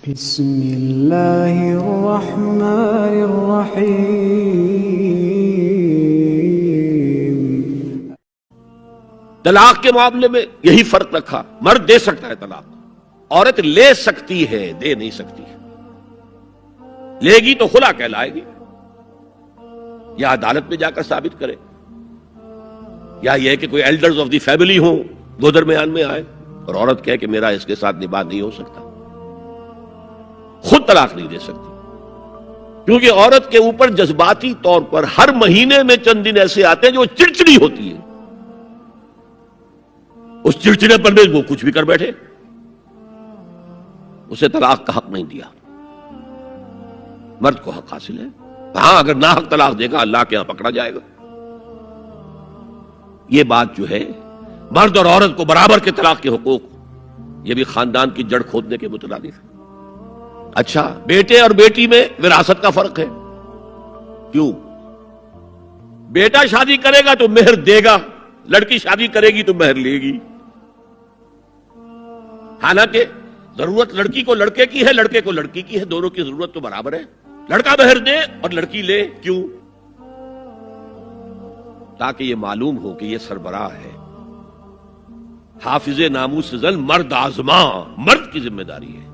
بسم اللہ الرحمن الرحیم۔ طلاق کے معاملے میں یہی فرق رکھا، مرد دے سکتا ہے طلاق، عورت لے سکتی ہے، دے نہیں سکتی ہے۔ لے گی تو خلا کہلائے گی، یا عدالت میں جا کر ثابت کرے، یا یہ کہ کوئی ایلڈرز آف دی فیملی ہوں دو درمیان میں آئے اور عورت کہے کہ میرا اس کے ساتھ نباہ نہیں ہو سکتا، خود طلاق نہیں دے سکتی، کیونکہ عورت کے اوپر جذباتی طور پر ہر مہینے میں چند دن ایسے آتے ہیں جو چڑچڑی ہوتی ہے، اس چڑچڑے پر بھی وہ کچھ بھی کر بیٹھے، اسے طلاق کا حق نہیں دیا۔ مرد کو حق حاصل ہے، ہاں اگر ناحق طلاق دے گا اللہ کے یہاں پکڑا جائے گا۔ یہ بات جو ہے مرد اور عورت کو برابر کے طلاق کے حقوق، یہ بھی خاندان کی جڑ کھودنے کے مترادف ہے۔ اچھا، بیٹے اور بیٹی میں وراثت کا فرق ہے، کیوں؟ بیٹا شادی کرے گا تو مہر دے گا، لڑکی شادی کرے گی تو مہر لے گی، حالانکہ ضرورت لڑکی کو لڑکے کی ہے، لڑکے کو لڑکی کی ہے، دونوں کی ضرورت تو برابر ہے۔ لڑکا مہر دے اور لڑکی لے، کیوں؟ تاکہ یہ معلوم ہو کہ یہ سربراہ ہے، حافظ ناموس زن مرد آزماں، مرد کی ذمہ داری ہے۔